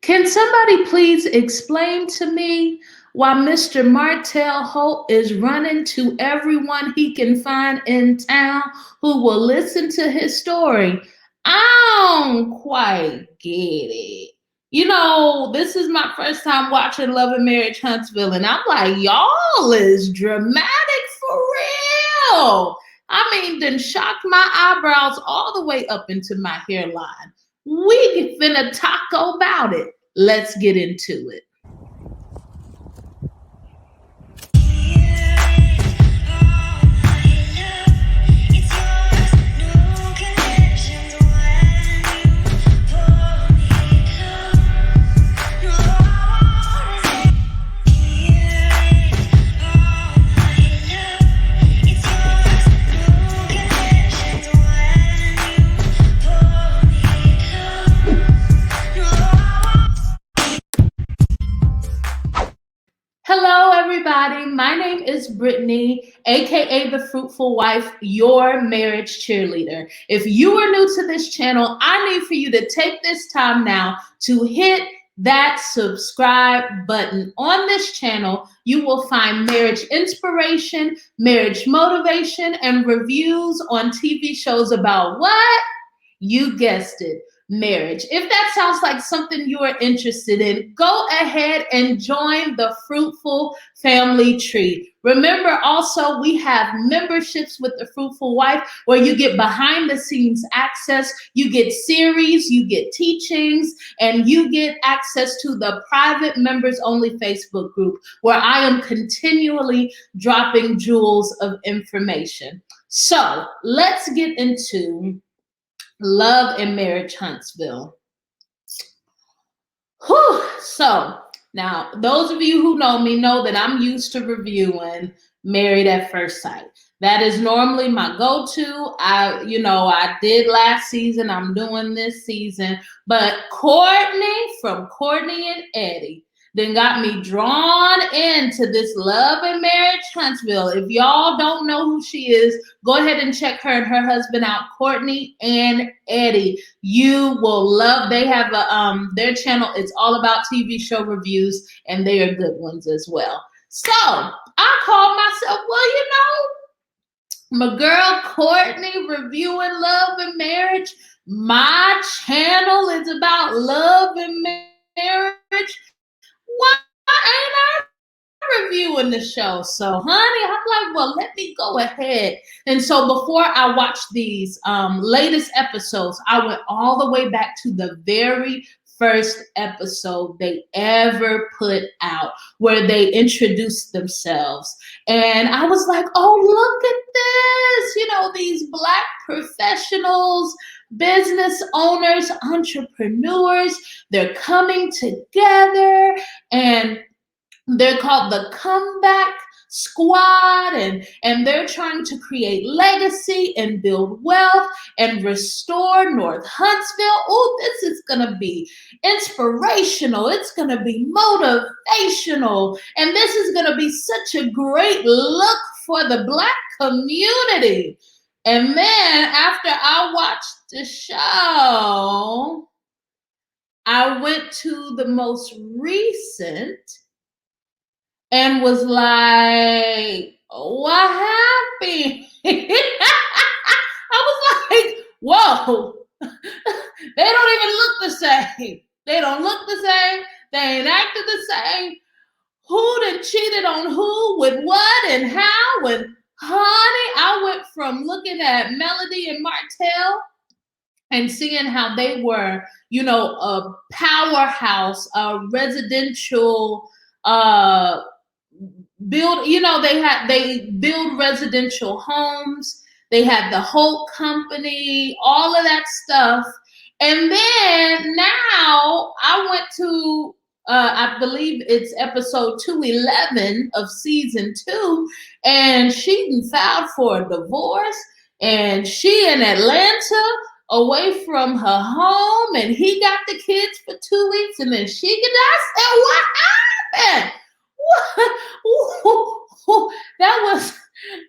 Can somebody please explain to me why Mr. Martell Holt is running to everyone he can find in town who will listen to his story? I don't quite get it. This is my first time watching Love and Marriage Huntsville, and I'm like, y'all is dramatic for real. I mean, then shocked my eyebrows all the way up into my hairline. We finna taco about it. Let's get into it. Hello, everybody. My name is Brittany, aka the Fruitful Wife, your marriage cheerleader. If you are new to this channel, I need for you to take this time now to hit that subscribe button. On this channel, you will find marriage inspiration, marriage motivation, and reviews on TV shows about what? You guessed it, marriage. If that sounds like something you are interested in, go ahead and join the Fruitful Family tree. Remember also, we have memberships with the Fruitful Wife where you get behind the scenes access, you get series, you get teachings, and you get access to the private members only Facebook group where I am continually dropping jewels of information. So let's get into Love and Marriage Huntsville. Whew. So now, those of you who know me know that I'm used to reviewing Married at First Sight. That is normally my go-to. I did last season. I'm doing this season. But Courtney from Courtney and Eddie then got me drawn into this Love and Marriage Huntsville. If y'all don't know who she is, go ahead and check her and her husband out, Courtney and Eddie. You will love. They have their channel. It's all about TV show reviews, and they are good ones as well. So I called myself, my girl Courtney reviewing Love and Marriage. My channel is about love and marriage. Why ain't I reviewing the show? So, honey, I'm like, well, let me go ahead. And so before I watched these latest episodes, I went all the way back to the very first episode they ever put out where they introduced themselves. And I was like, oh, look at this. These Black professionals, business owners, entrepreneurs, they're coming together and they're called the Comeback Squad, and they're trying to create legacy and build wealth and restore North Huntsville. Oh, this is going to be inspirational. It's going to be motivational. And this is going to be such a great look for the Black community. And then after I watched the show, I went to the most recent and was like, what happened? I was like, whoa, they don't even look the same. They don't look the same. They ain't acted the same. Who done cheated on who with what and how? And honey, I went from looking at Melody and Martell and seeing how they were, a powerhouse, a residential build, they build residential homes. They had the Holt Company, all of that stuff. And then now I went to I believe it's episode 211 of season 2, and she filed for a divorce, and she in Atlanta away from her home, and he got the kids for 2 weeks, and then she get I said, what happened? That was,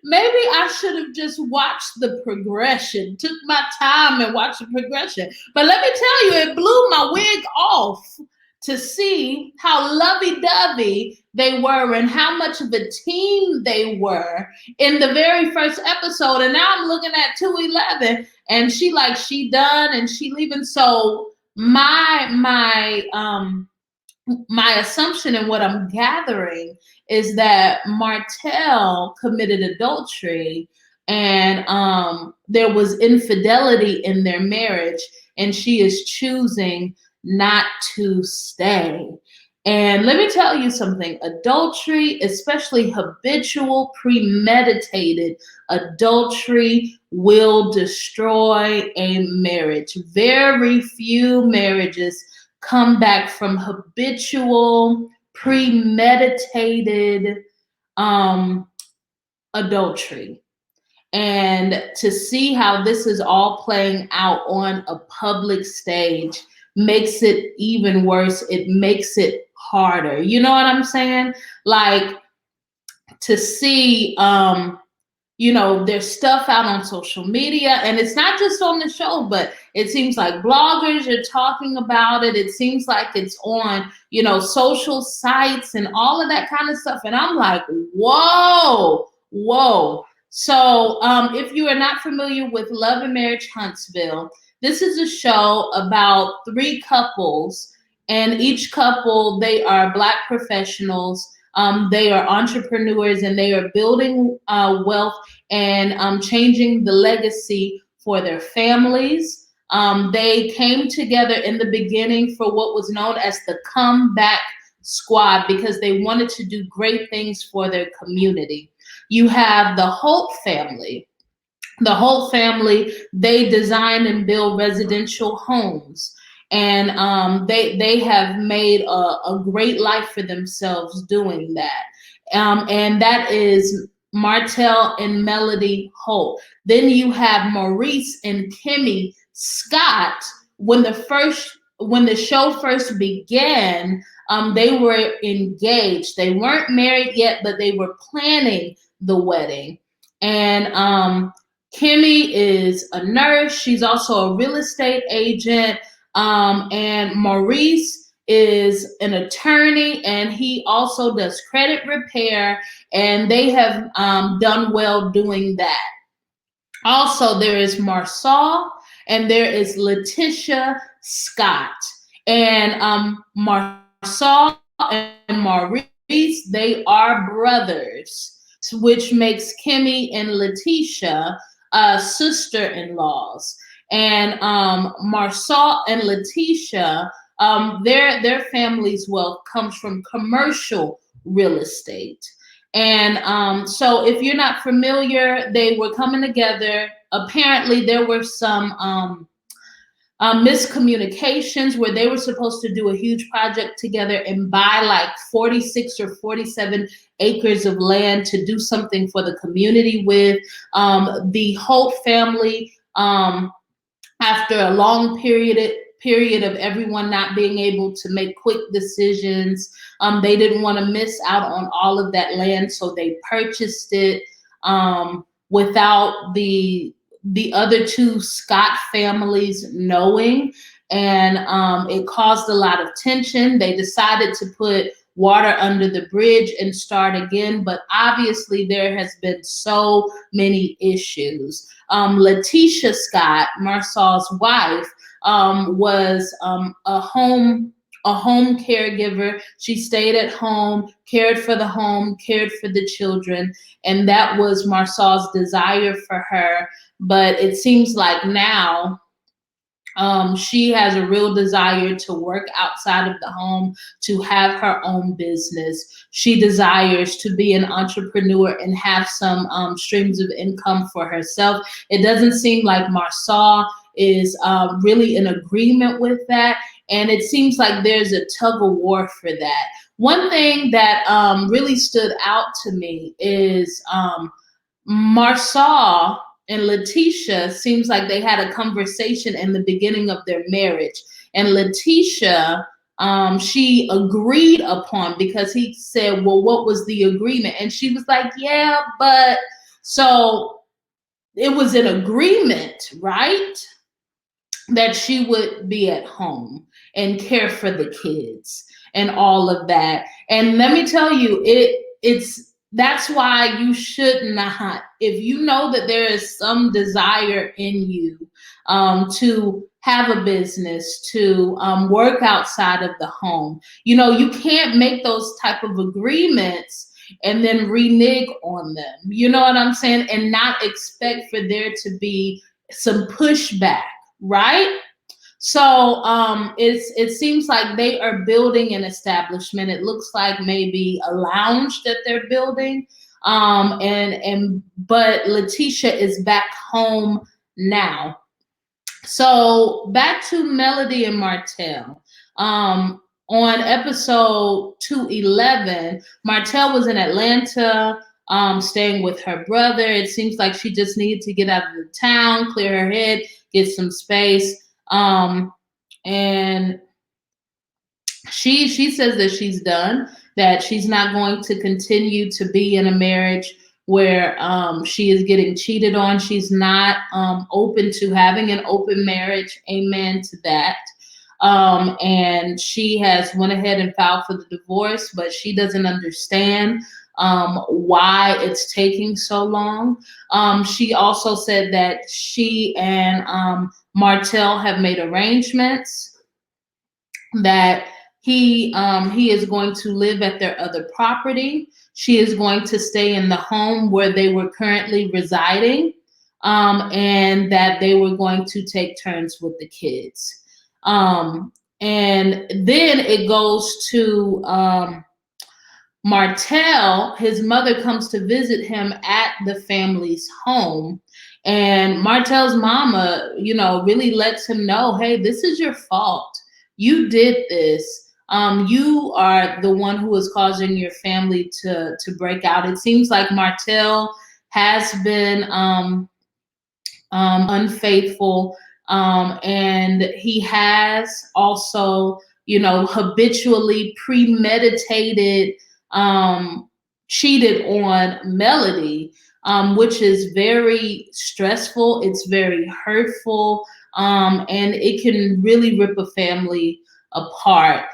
maybe I should have just watched the progression, took my time and watched the progression. But let me tell you, it blew my wig off to see how lovey-dovey they were and how much of a team they were in the very first episode. And now I'm looking at 211 and she done and she leaving. So my assumption and what I'm gathering is that Martell committed adultery and there was infidelity in their marriage, and she is choosing not to stay. And let me tell you something, adultery, especially habitual, premeditated adultery, will destroy a marriage. Very few marriages come back from habitual, premeditated adultery. And to see how this is all playing out on a public stage makes it even worse. It makes it harder. You know what I'm saying? Like, to see there's stuff out on social media, and it's not just on the show, but it seems like bloggers are talking about it. It seems like it's on, social sites and all of that kind of stuff. And I'm like, whoa. So if you are not familiar with Love and Marriage Huntsville, this is a show about 3 couples, and each couple, they are Black professionals. They are entrepreneurs, and they are building wealth and changing the legacy for their families. They came together in the beginning for what was known as the Comeback Squad because they wanted to do great things for their community. You have the Holt family. The Holt family, they design and build residential homes. And they have made a great life for themselves doing that. And that is Martell and Melody Holt. Then you have Maurice and Kimmy Scott. When the show first began, they were engaged. They weren't married yet, but they were planning the wedding. And Kimmy is a nurse. She's also a real estate agent. And Maurice is an attorney, and he also does credit repair, and they have done well doing that. Also, there is Marsau and there is Letitia Scott. And Marsau and Maurice, they are brothers, which makes Kimmy and Letitia sister-in-laws. And Marsau and Letitia, their family's wealth comes from commercial real estate. And so if you're not familiar, they were coming together. Apparently there were some miscommunications where they were supposed to do a huge project together and buy like 46 or 47 acres of land to do something for the community with. The Holt family, after a long period of everyone not being able to make quick decisions, they didn't want to miss out on all of that land, so they purchased it without the other 2 Scott families knowing, and it caused a lot of tension. They decided to put water under the bridge and start again, but obviously there has been so many issues. Letitia Scott, Marsau's wife, was a home caregiver. She stayed at home, cared for the home, cared for the children, and that was Marsau's desire for her. But it seems like now she has a real desire to work outside of the home, to have her own business. She desires to be an entrepreneur and have some streams of income for herself. It doesn't seem like Marsau is really in agreement with that. And it seems like there's a tug of war for that. One thing that really stood out to me is Marsau and Letitia seems like they had a conversation in the beginning of their marriage. And Letitia, she agreed upon, because he said, well, what was the agreement? And she was like, yeah, but so it was an agreement, right? That she would be at home. and care for the kids and all of that. And let me tell you, that's why you should not, if you know that there is some desire in you to have a business, to work outside of the home, you can't make those type of agreements and then renege on them. You know what I'm saying? And not expect for there to be some pushback, right? So it seems like they are building an establishment. It looks like maybe a lounge that they're building. But Letitia is back home now. So back to Melody and Martell. On episode 211, Martell was in Atlanta, staying with her brother. It seems like she just needed to get out of the town, clear her head, get some space. And she says that she's done, that she's not going to continue to be in a marriage where she is getting cheated on. She's not open to having an open marriage. Amen to that. And she has went ahead and filed for the divorce, but she doesn't understand why it's taking so long. She also said that she and Martell have made arrangements that he is going to live at their other property. She is going to stay in the home where they were currently residing, and that they were going to take turns with the kids. And then it goes to Martell. His mother comes to visit him at the family's home. And Martell's mama, really lets him know, hey, this is your fault. You did this. You are the one who is causing your family to break out. It seems like Martell has been unfaithful, and he has also, habitually premeditated cheated on Melody, which is very stressful. It's very hurtful, and it can really rip a family apart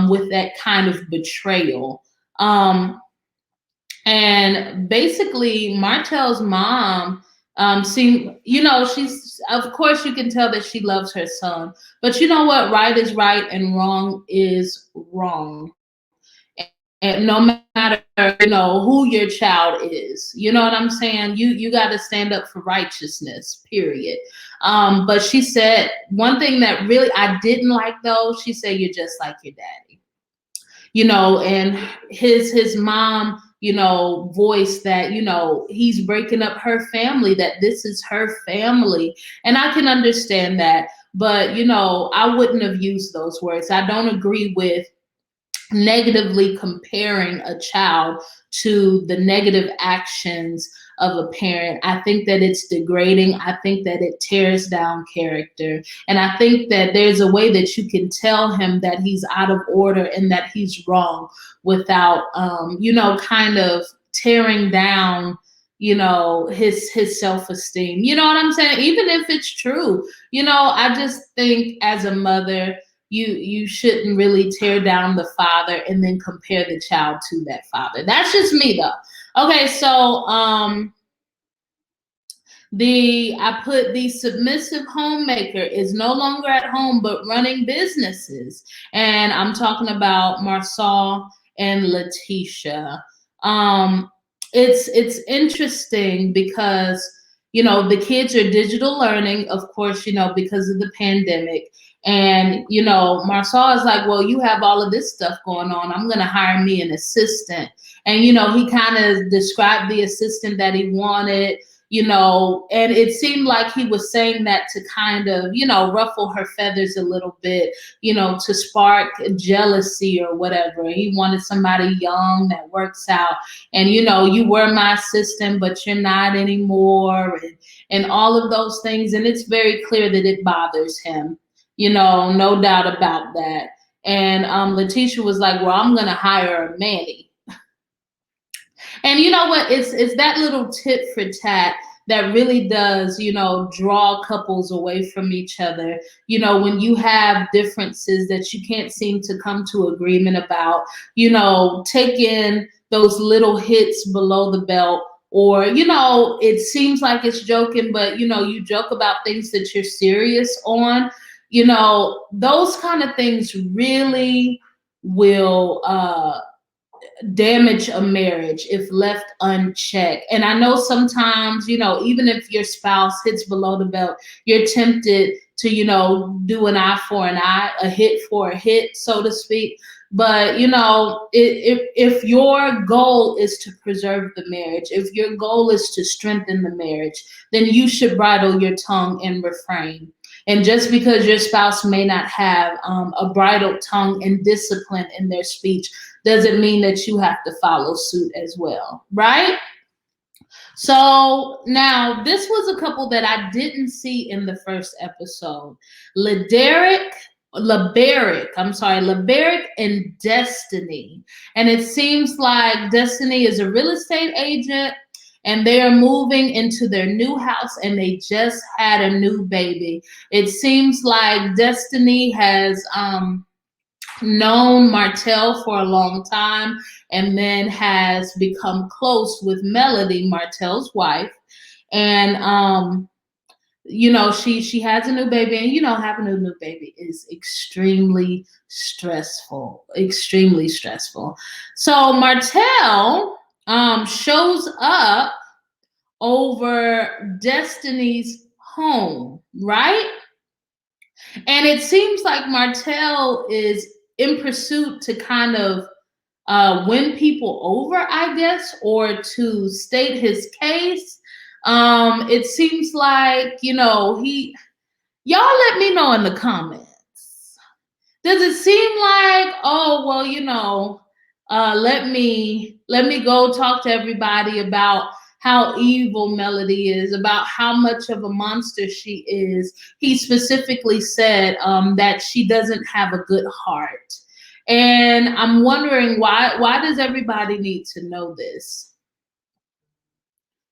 with that kind of betrayal. And basically, Martell's mom she's, of course, you can tell that she loves her son, but you know what? Right is right and wrong is wrong. And no matter, who your child is, you know what I'm saying? You got to stand up for righteousness, period. But she said one thing that really I didn't like, though. She said, you're just like your daddy, and his mom, voiced that, he's breaking up her family, that this is her family. And I can understand that, but, I wouldn't have used those words. I don't agree with negatively comparing a child to the negative actions of a parent. I think that it's degrading. I think that it tears down character. And I think that there's a way that you can tell him that he's out of order and that he's wrong without, kind of tearing down, his self-esteem. You know what I'm saying? Even if it's true, I just think as a mother, you shouldn't really tear down the father and then compare the child to that father. That's just me, though. Okay, so I put the submissive homemaker is no longer at home but running businesses, and I'm talking about Marcel and Letitia. It's interesting because the kids are digital learning, of course, because of the pandemic. And, Marcel is like, well, you have all of this stuff going on. I'm going to hire me an assistant. And, he kind of described the assistant that he wanted, and it seemed like he was saying that to kind of, ruffle her feathers a little bit, to spark jealousy or whatever. He wanted somebody young that works out. And, you were my assistant, but you're not anymore. And all of those things. And it's very clear that it bothers him. No doubt about that. And Letitia was like, well, I'm going to hire a Manny. And you know what? It's that little tit for tat that really does, draw couples away from each other. When you have differences that you can't seem to come to agreement about, take in those little hits below the belt, or it seems like it's joking, but you joke about things that you're serious on. Those kind of things really will damage a marriage if left unchecked. And I know sometimes, even if your spouse hits below the belt, you're tempted to, do an eye for an eye, a hit for a hit, so to speak. But, if your goal is to preserve the marriage, if your goal is to strengthen the marriage, then you should bridle your tongue and refrain. And just because your spouse may not have a bridled tongue and discipline in their speech doesn't mean that you have to follow suit as well, right? So now this was a couple that I didn't see in the first episode. LeBerick and Destiny. And it seems like Destiny is a real estate agent, and they are moving into their new house, and they just had a new baby. It seems like Destiny has known Martell for a long time, and then has become close with Melody, Martell's wife. And she has a new baby, and having a new baby is extremely stressful. So Martell shows up over Destiny's home, right? And it seems like Martell is in pursuit to kind of win people over, I guess, or to state his case. It seems like, y'all let me know in the comments. Does it seem like, oh, well, let me go talk to everybody about how evil Melody is, about how much of a monster she is? He specifically said that she doesn't have a good heart. And I'm wondering why does everybody need to know this?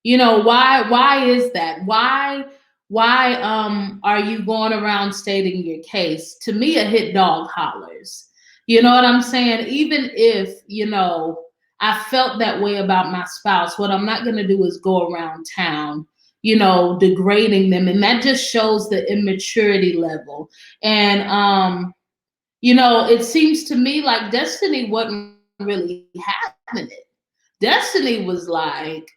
Why is that? Why are you going around stating your case? To me, a hit dog hollers. You know what I'm saying? Even if, I felt that way about my spouse, what I'm not going to do is go around town, degrading them. And that just shows the immaturity level. And, it seems to me like Destiny wasn't really having it. Destiny was like,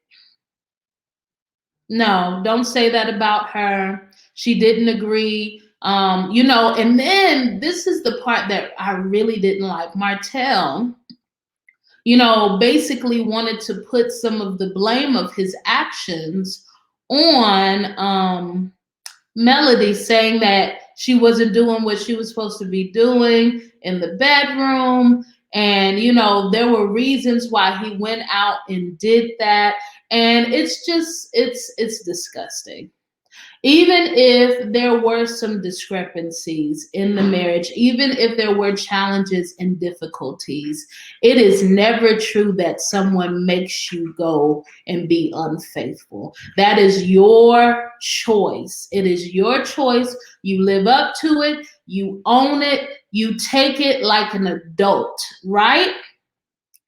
no, don't say that about her. She didn't agree. And then this is the part that I really didn't like. Martell, basically wanted to put some of the blame of his actions on Melody, saying that she wasn't doing what she was supposed to be doing in the bedroom. And, there were reasons why he went out and did that. And it's just, it's disgusting. Even if there were some discrepancies in the marriage, even if there were challenges and difficulties, it is never true that someone makes you go and be unfaithful. That is your choice. It is your choice. You live up to it. You own it. You take it like an adult, right?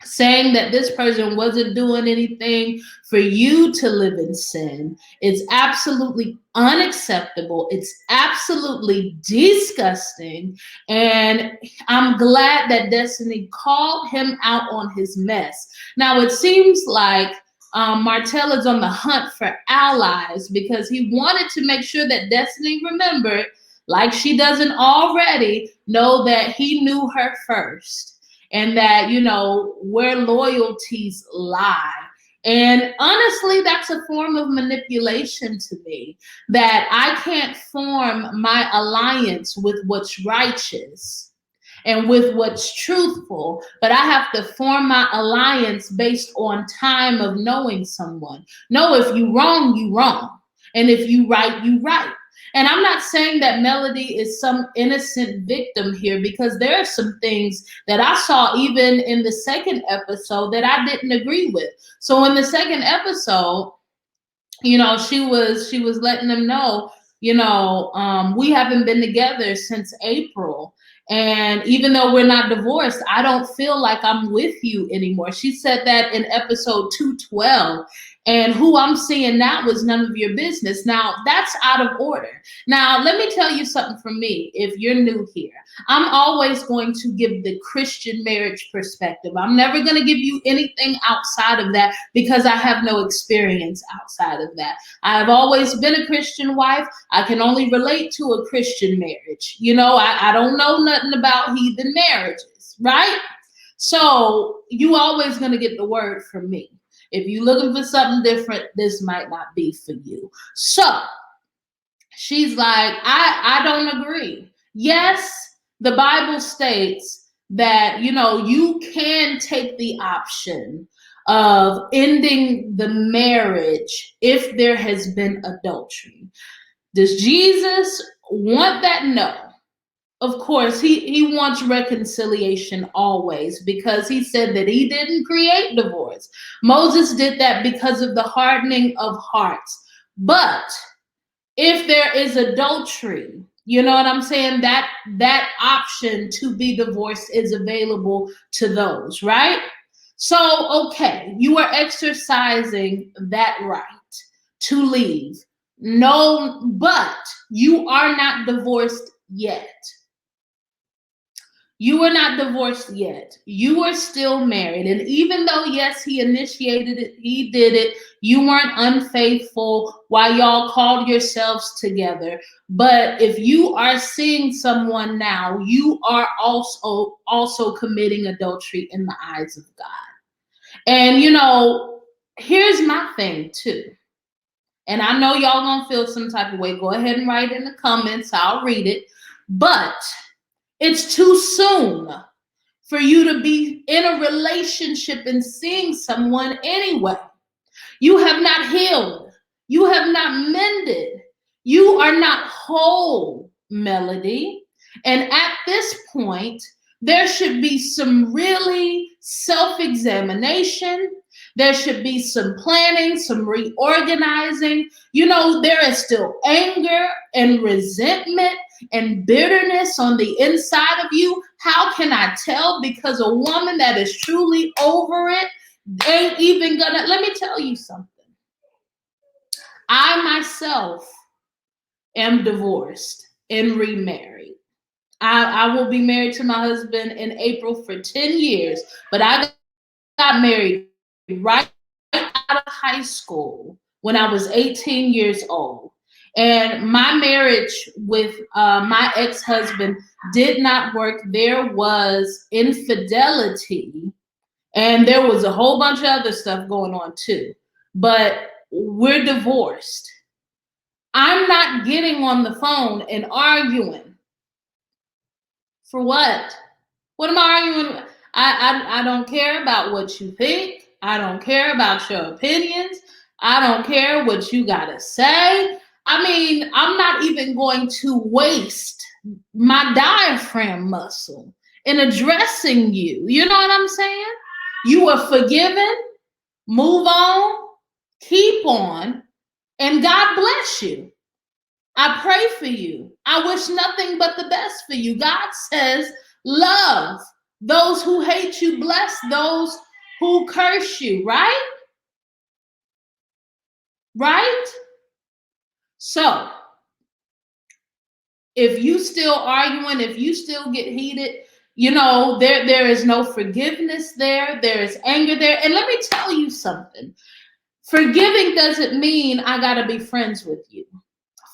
Saying that this person wasn't doing anything for you to live in sin. It's absolutely unacceptable. It's absolutely disgusting. And I'm glad that Destiny called him out on his mess. Now, it seems like Martell is on the hunt for allies, because he wanted to make sure that Destiny remembered, like she doesn't already, know that he knew her first. And that, where loyalties lie. And honestly, that's a form of manipulation to me, that I can't form my alliance with what's righteous and with what's truthful, but I have to form my alliance based on time of knowing someone. No, if you wrong, you wrong. And if you right, you right. And I'm not saying that Melody is some innocent victim here, because there are some things that I saw even in the second episode that I didn't agree with. So in the second episode, she was letting them know, we haven't been together since April. And even though we're not divorced, I don't feel like I'm with you anymore. She said that in episode 212. And who I'm seeing now was none of your business. Now, that's out of order. Now, let me tell you something from me. If you're new here, I'm always going to give the Christian marriage perspective. I'm never going to give you anything outside of that because I have no experience outside of that. I've always been a Christian wife. I can only relate to a Christian marriage. I don't know nothing about heathen marriages, right? So you always going to get the word from me. If you're looking for something different, this might not be for you. So she's like, I don't agree. Yes, the Bible states that, you can take the option of ending the marriage if there has been adultery. Does Jesus want that? No. Of course, he wants reconciliation always, because he said that he didn't create divorce. Moses did that because of the hardening of hearts. But if there is adultery, you know what I'm saying? That option to be divorced is available to those, right? So, okay, you are exercising that right to leave. No, but you are not divorced yet. You are not divorced yet. You are still married. And even though, yes, he initiated it, he did it, you weren't unfaithful while y'all called yourselves together. But if you are seeing someone now, you are also committing adultery in the eyes of God. And, here's my thing too. And I know y'all gonna feel some type of way. Go ahead and write in the comments. I'll read it. But it's too soon for you to be in a relationship and seeing someone anyway. You have not healed. You have not mended. You are not whole, Melody. And at this point, there should be some really self-examination. There should be some planning, some reorganizing. There is still anger and resentment and bitterness on the inside of you. How can I tell? Because a woman that is truly over it ain't even gonna. Let me tell you something. I myself am divorced and remarried. I will be married to my husband in April for 10 years, but I got married right out of high school when I was 18 years old. And my marriage with my ex-husband did not work. There was infidelity, and there was a whole bunch of other stuff going on too. But we're divorced. I'm not getting on the phone and arguing. For what? What am I arguing? I don't care about what you think. I don't care about your opinions. I don't care what you gotta say. I mean, I'm not even going to waste my diaphragm muscle in addressing you. You know what I'm saying? You are forgiven. Move on. Keep on. And God bless you. I pray for you. I wish nothing but the best for you. God says, love those who hate you, bless those who curse you, right? Right? So, if you still arguing, if you still get heated, there is no forgiveness there. There is anger there. And let me tell you something. Forgiving doesn't mean I got to be friends with you.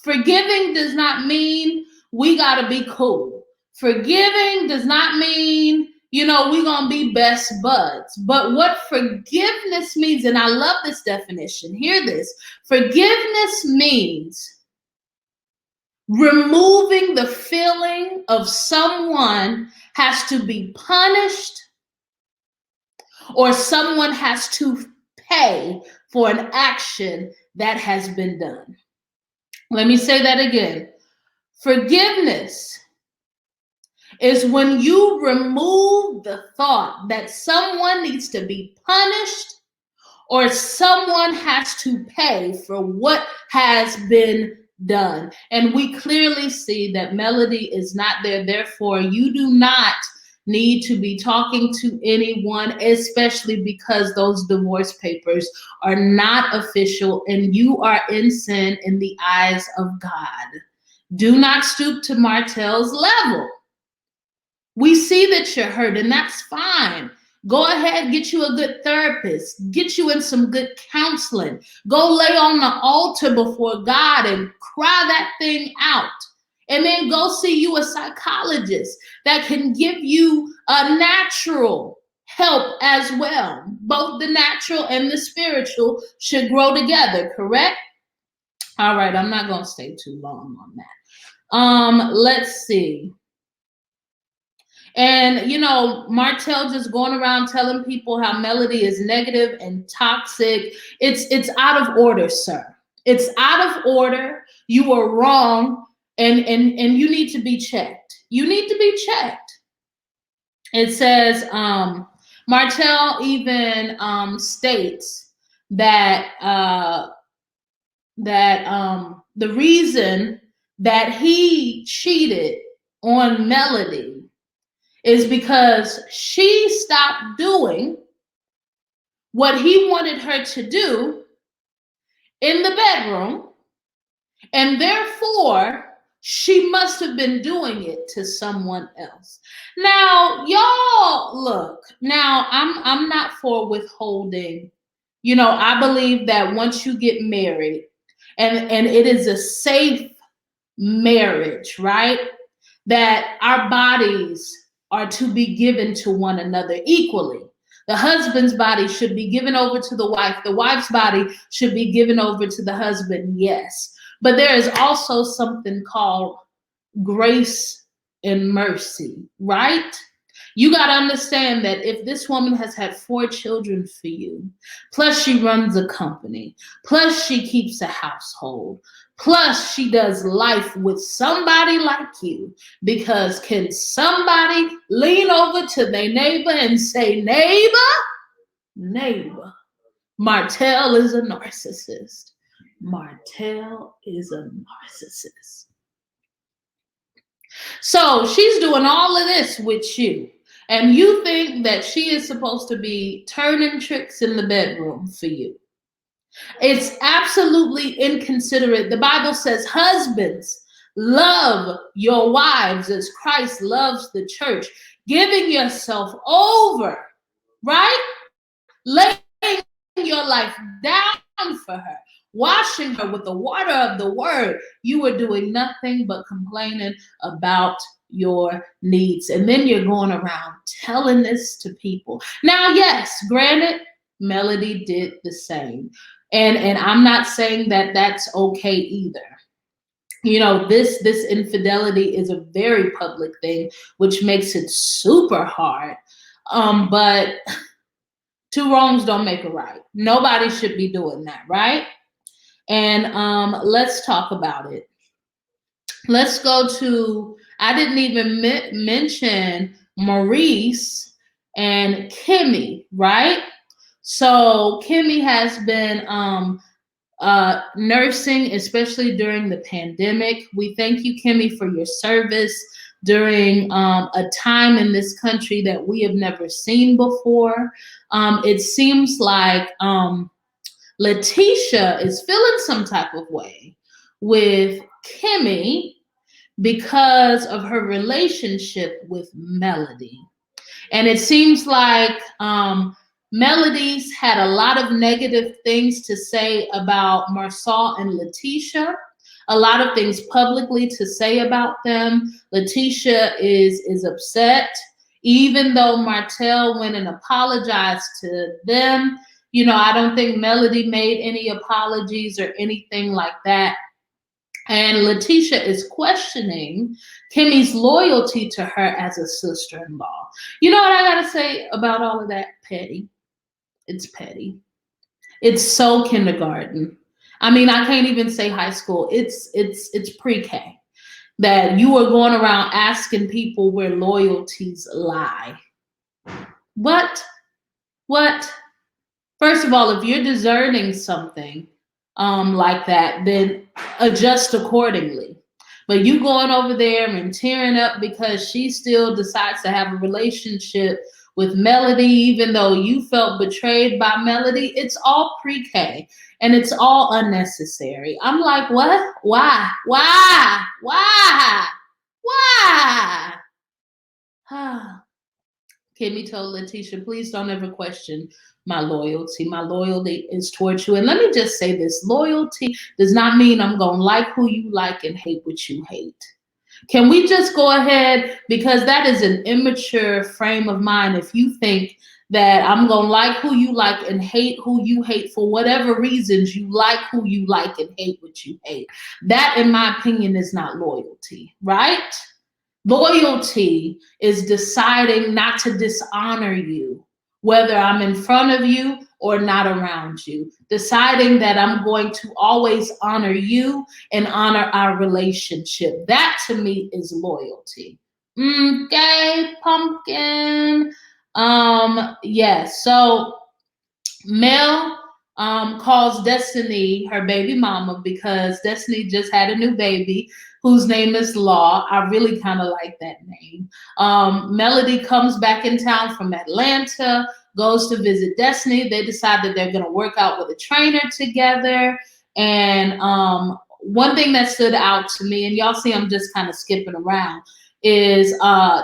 Forgiving does not mean we got to be cool. Forgiving does not mean, we're going to be best buds. But what forgiveness means, and I love this definition, hear this. Forgiveness means removing the feeling of someone has to be punished or someone has to pay for an action that has been done. Let me say that again. Forgiveness is when you remove the thought that someone needs to be punished or someone has to pay for what has been done. And we clearly see that Melody is not there. Therefore, you do not need to be talking to anyone, especially because those divorce papers are not official and you are in sin in the eyes of God. Do not stoop to Martell's level. We see that you're hurt, and that's fine. Go ahead, get you a good therapist, get you in some good counseling. Go lay on the altar before God and cry that thing out. And then go see you a psychologist that can give you a natural help as well. Both the natural and the spiritual should grow together, correct? All right, I'm not going to stay too long on that. Let's see. And, you know, Martell just going around telling people how Melody is negative and toxic. It's out of order, sir. It's out of order. You are wrong, and you need to be checked. You need to be checked. It says, Martell even states that the reason that he cheated on Melody is because she stopped doing what he wanted her to do in the bedroom, and therefore she must have been doing it to someone else. Now, y'all, look, now I'm not for withholding. You know, I believe that once you get married, and it is a safe marriage, right? That our bodies are to be given to one another equally. The husband's body should be given over to the wife. The wife's body should be given over to the husband, yes. But there is also something called grace and mercy, right? You got to understand that if this woman has had 4 children for you, plus she runs a company, plus she keeps a household, plus she does life with somebody like you, because can somebody lean over to their neighbor and say, neighbor, Martell is a narcissist. Martell is a narcissist. So she's doing all of this with you. And you think that she is supposed to be turning tricks in the bedroom for you. It's absolutely inconsiderate. The Bible says, husbands, love your wives as Christ loves the church, giving yourself over, right? Laying your life down for her, washing her with the water of the word. You are doing nothing but complaining about your needs. And then you're going around telling this to people. Now, yes, granted, Melody did the same. And I'm not saying that that's okay either. You know, this infidelity is a very public thing, which makes it super hard. But 2 wrongs don't make a right. Nobody should be doing that, right? And let's talk about it. Let's go to, I didn't even mention Maurice and Kimmy, right? So Kimmy has been nursing, especially during the pandemic. We thank you, Kimmy, for your service during a time in this country that we have never seen before. It seems like Letitia is feeling some type of way with Kimmy because of her relationship with Melody. And it seems like Melody's had a lot of negative things to say about Marcel and Letitia, a lot of things publicly to say about them. Letitia is upset, even though Martell went and apologized to them. You know, I don't think Melody made any apologies or anything like that. And Letitia is questioning Kimmy's loyalty to her as a sister-in-law. You know what I gotta say about all of that? Petty. It's petty. It's so kindergarten. I mean, I can't even say high school. It's pre-K. That you are going around asking people where loyalties lie. What? First of all, if you're discerning something like that, then adjust accordingly. But you going over there and tearing up because she still decides to have a relationship with Melody, even though you felt betrayed by Melody, it's all pre-K and it's all unnecessary. I'm like, what? Why? Why? Why? Why? Kimmy told Letitia, please don't ever question my loyalty. My loyalty is towards you. And let me just say this, loyalty does not mean I'm going to like who you like and hate what you hate. Can we just go ahead, because that is an immature frame of mind if you think that I'm going to like who you like and hate who you hate for whatever reasons you like who you like and hate what you hate. That, in my opinion, is not loyalty, right? Loyalty is deciding not to dishonor you, whether I'm in front of you or not around you. Deciding that I'm going to always honor you and honor our relationship. That to me is loyalty. Okay, pumpkin. Yes. So Mel calls Destiny her baby mama because Destiny just had a new baby whose name is Law. I really kind of like that name. Melody comes back in town from Atlanta, goes to visit Destiny. They decide that they're going to work out with a trainer together. And one thing that stood out to me, and y'all see I'm just kind of skipping around, is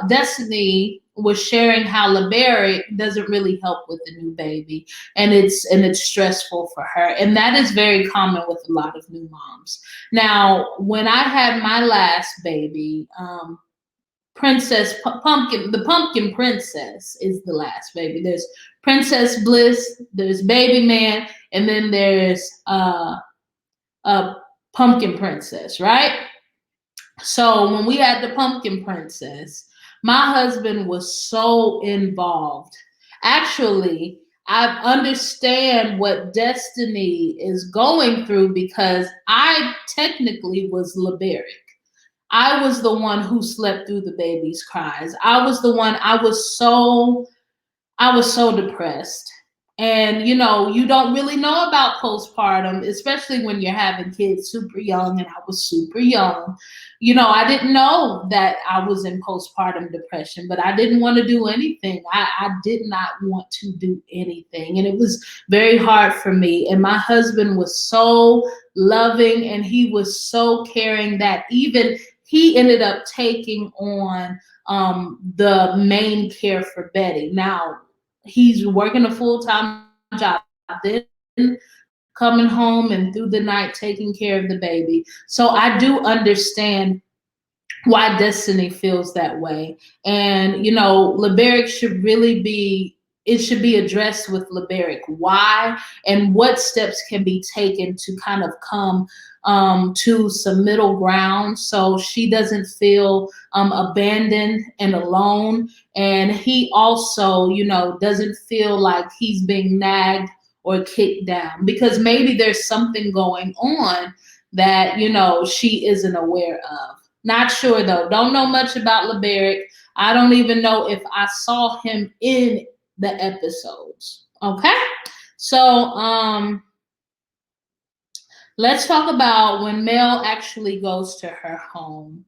Destiny was sharing how LeBaric doesn't really help with the new baby, and it's stressful for her, and that is very common with a lot of new moms. Now, when I had my last baby, the pumpkin princess is the last baby. There's Princess Bliss, there's Baby Man, and then there's a pumpkin princess, right? So when we had the pumpkin princess, my husband was so involved. Actually, I understand what Destiny is going through because I technically was LeBaric. I was the one who slept through the baby's cries. I was so depressed. And you know, you don't really know about postpartum, especially when you're having kids super young, and I was super young. You know, I didn't know that I was in postpartum depression, but I didn't want to do anything. I did not want to do anything. And it was very hard for me. And my husband was so loving and he was so caring that even he ended up taking on the main care for Betty. Now, he's working a full-time job, then coming home and through the night taking care of the baby. So I do understand why Destiny feels that way. And, you know, LeBaric should really be, it should be addressed with LeBaric. Why and what steps can be taken to kind of come to some middle ground so she doesn't feel abandoned and alone. And he also, you know, doesn't feel like he's being nagged or kicked down, because maybe there's something going on that, you know, she isn't aware of. Not sure though. Don't know much about LeBaric. I don't even know if I saw him in the episodes. Okay? So let's talk about when Mel actually goes to her home.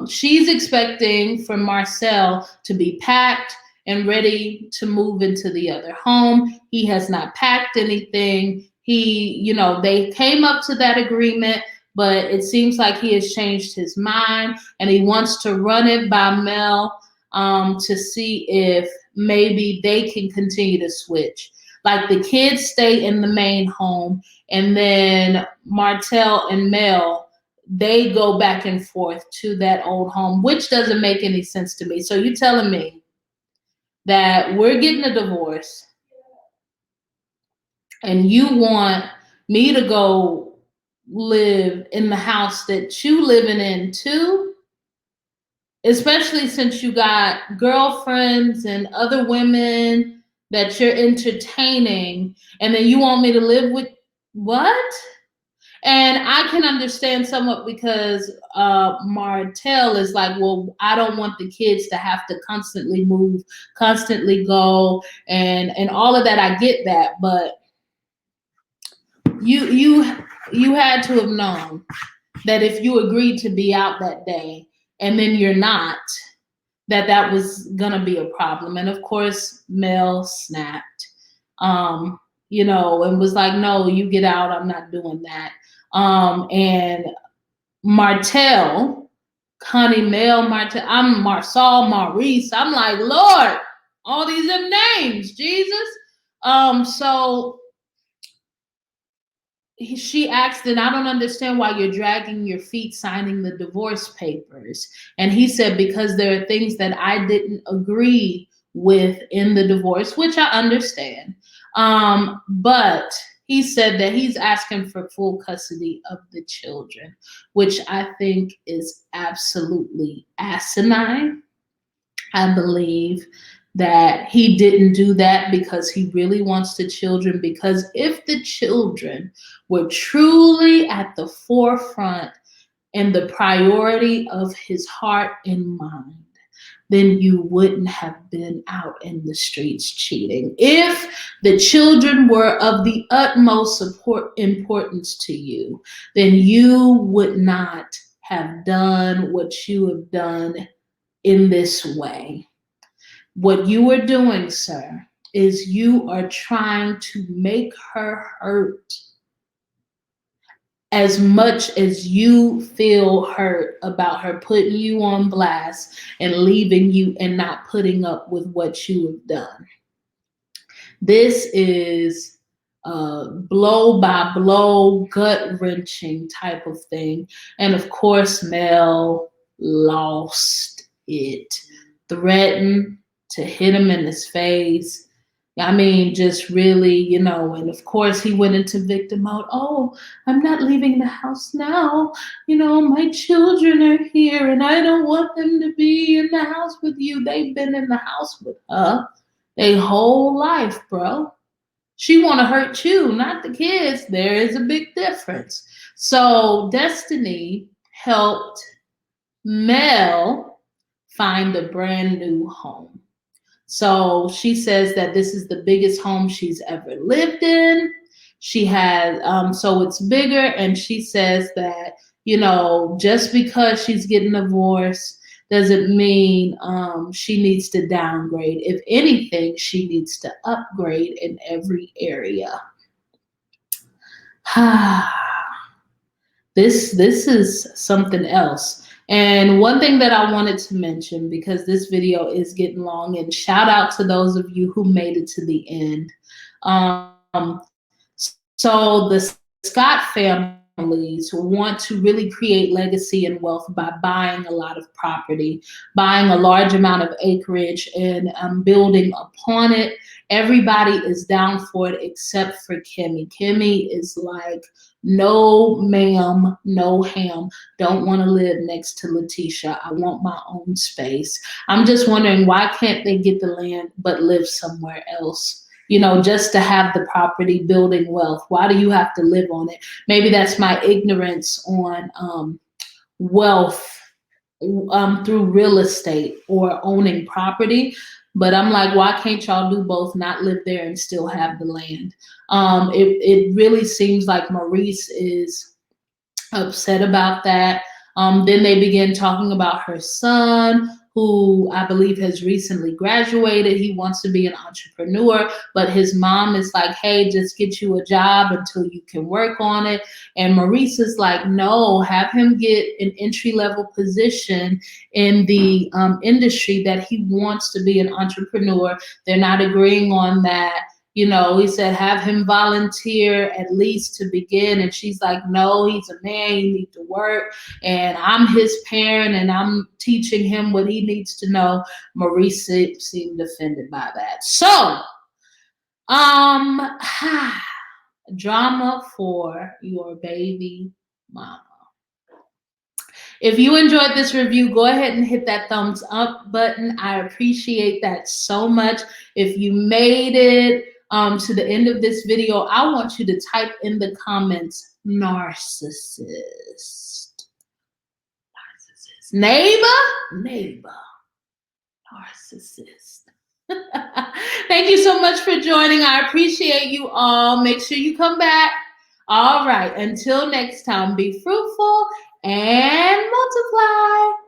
She's expecting for Marcel to be packed and ready to move into the other home. He has not packed anything. You know, they came up to that agreement, but it seems like he has changed his mind and he wants to run it by Mel to see if maybe they can continue to switch. Like the kids stay in the main home, and then Martell and Mel, they go back and forth to that old home, which doesn't make any sense to me. So you're telling me that we're getting a divorce and you want me to go live in the house that you living in too? Especially since you got girlfriends and other women that you're entertaining, and then you want me to live with what? And I can understand somewhat because Martell is like, well, I don't want the kids to have to constantly move, constantly go, and all of that. I get that, but you had to have known that if you agreed to be out that day and then you're not, that was gonna be a problem. And of course, Mel snapped, you know, and was like, no, you get out, I'm not doing that. And Martell, Connie Mel, Martell, I'm Marsal, Maurice. I'm like, Lord, all these them names, Jesus. So she asked, and I don't understand why you're dragging your feet signing the divorce papers. And he said, because there are things that I didn't agree with in the divorce, which I understand. But he said that he's asking for full custody of the children, which I think is absolutely asinine. I believe that he didn't do that because he really wants the children. Because if the children were truly at the forefront and the priority of his heart and mind, then you wouldn't have been out in the streets cheating. If the children were of the utmost importance to you, then you would not have done what you have done in this way. What you are doing, sir, is you are trying to make her hurt as much as you feel hurt about her putting you on blast and leaving you and not putting up with what you have done. This is blow by blow, gut wrenching type of thing. And of course, Mel lost it. Threatened to hit him in his face. I mean, just really, you know, and of course he went into victim mode. Oh, I'm not leaving the house now. You know, my children are here and I don't want them to be in the house with you. They've been in the house with her their whole life, bro. She want to hurt you, not the kids. There is a big difference. So Destiny helped Mel find a brand new home. So she says that this is the biggest home she's ever lived in. She has, so it's bigger, and she says that, you know, just because she's getting divorced doesn't mean she needs to downgrade. If anything, she needs to upgrade in every area. This is something else. And one thing that I wanted to mention, because this video is getting long, and shout out to those of you who made it to the end. So the Scott families want to really create legacy and wealth by buying a lot of property, buying a large amount of acreage, and building upon it. Everybody is down for it except for Kimmy. Kimmy is like, no ma'am, no ham. Don't want to live next to Letitia. I want my own space. I'm just wondering, why can't they get the land but live somewhere else? You know, just to have the property, building wealth. Why do you have to live on it? Maybe that's my ignorance on wealth through real estate or owning property. But I'm like, why can't y'all do both, not live there and still have the land? It really seems like Maurice is upset about that. Then they begin talking about her son, who I believe has recently graduated. He wants to be an entrepreneur, but his mom is like, hey, just get you a job until you can work on it. And Maurice is like, no, have him get an entry-level position in the industry that he wants to be an entrepreneur. They're not agreeing on that. You know, he said, have him volunteer at least to begin. And she's like, no, he's a man, he needs to work. And I'm his parent and I'm teaching him what he needs to know. Maurice seemed offended by that. So, drama for your baby mama. If you enjoyed this review, go ahead and hit that thumbs up button. I appreciate that so much. If you made it to the end of this video, I want you to type in the comments, narcissist. Neighbor, narcissist. Thank you so much for joining. I appreciate you all. Make sure you come back. All right. Until next time, be fruitful and multiply.